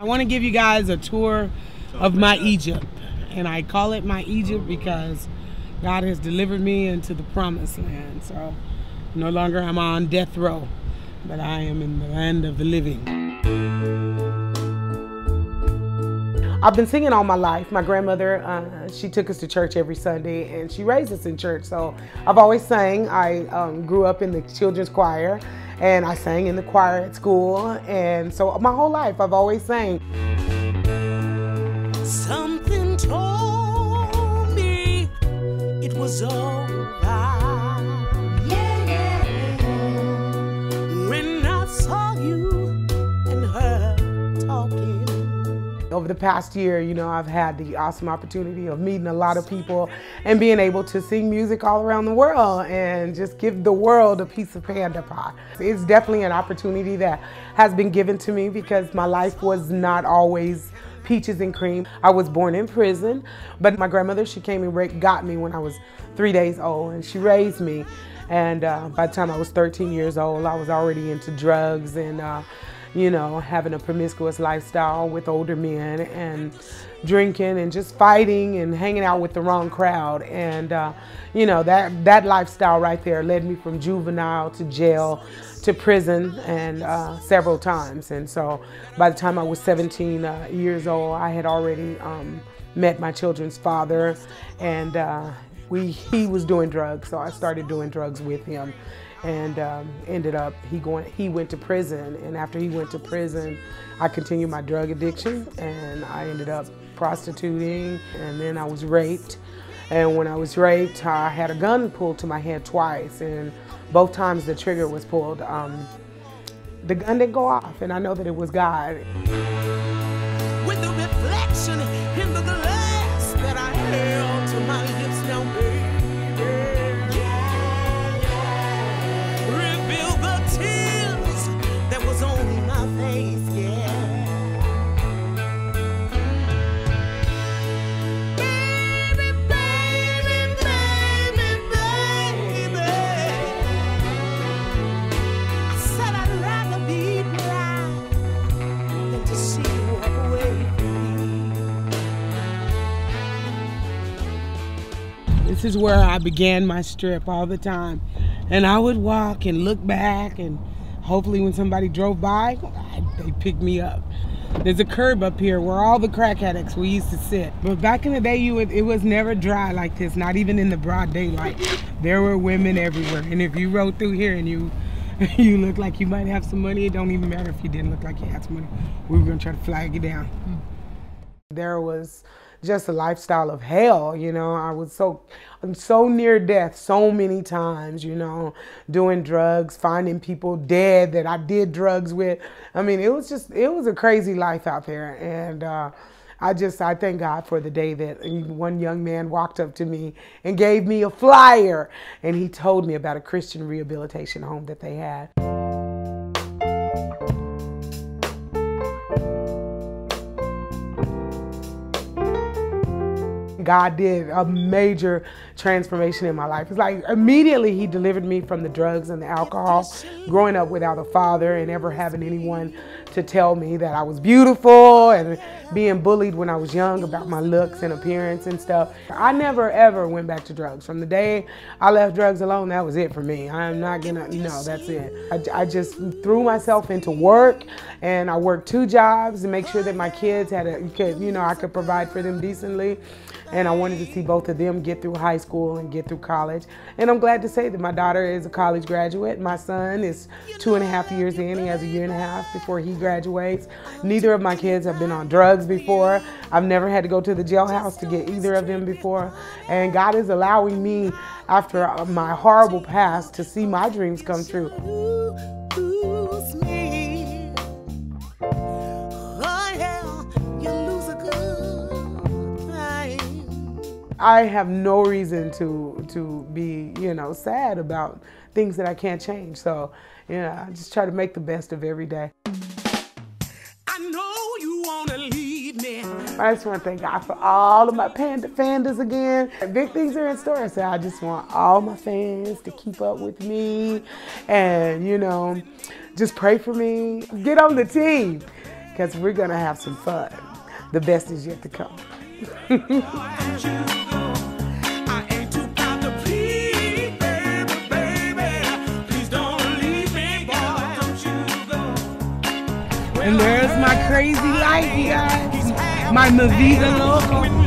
I want to give you guys a tour of my Egypt, and I call it my Egypt because God has delivered me into the promised land. So no longer am I on death row, but I am in the land of the living. I've been singing all my life. My grandmother, she took us to church every Sunday, and she raised us in church. So I've always sang. I grew up in the children's choir, and I sang in the choir at school. And so my whole life, I've always sang. Something told me it was over. Yeah, yeah. When I saw you and her talking. Over the past year, you know, I've had the awesome opportunity of meeting a lot of people and being able to sing music all around the world and just give the world a piece of panda pie. It's definitely an opportunity that has been given to me because my life was not always peaches and cream. I was born in prison, but my grandmother, she came and got me when I was 3 days old, and she raised me. And by the time I was 13 years old, I was already into drugs and you know, having a promiscuous lifestyle with older men and drinking and just fighting and hanging out with the wrong crowd. And, you know, that lifestyle right there led me from juvenile to jail to prison and several times. And so by the time I was 17 years old, I had already met my children's father, and he was doing drugs. So I started doing drugs with him. And ended up, he went to prison, and after he went to prison, I continued my drug addiction, and I ended up prostituting, and then I was raped. And when I was raped, I had a gun pulled to my head twice, and both times the trigger was pulled. The gun didn't go off, and I know that it was God. With the reflection in the glass that I held to my lips now, baby. This is where I began my strip all the time. And I would walk and look back, and hopefully when somebody drove by, they'd pick me up. There's a curb up here where all the crack addicts we used to sit. But back in the day, it was never dry like this, not even in the broad daylight. There were women everywhere. And if you rode through here and you look like you might have some money, it don't even matter if you didn't look like you had some money. We were gonna try to flag you down. There was just a lifestyle of hell, you know. I'm so near death so many times, you know, doing drugs, finding people dead that I did drugs with. I mean, it was a crazy life out there. And I thank God for the day that one young man walked up to me and gave me a flyer, and he told me about a Christian rehabilitation home that they had. God did a major transformation in my life. It's like immediately he delivered me from the drugs and the alcohol, growing up without a father and never having anyone to tell me that I was beautiful, and being bullied when I was young about my looks and appearance and stuff. I never ever went back to drugs. From the day I left drugs alone, that was it for me. I'm not gonna, no, that's it. I just threw myself into work, and I worked 2 jobs to make sure that my kids had I could provide for them decently. And I wanted to see both of them get through high school and get through college. And I'm glad to say that my daughter is a college graduate. My son is 2.5 years in. He has 1.5 years before he graduates. Neither of my kids have been on drugs before. I've never had to go to the jailhouse to get either of them before. And God is allowing me, after my horrible past, to see my dreams come true. I have no reason to be, you know, sad about things that I can't change. So, you know, I just try to make the best of every day. I know you wanna leave me. I just want to thank God for all of my PANDAFANDAs again. Big things are in store, so I just want all my fans to keep up with me and, you know, just pray for me. Get on the team. because we're going to have some fun. The best is yet to come. And there's my crazy life, you guys. My Mavita logo.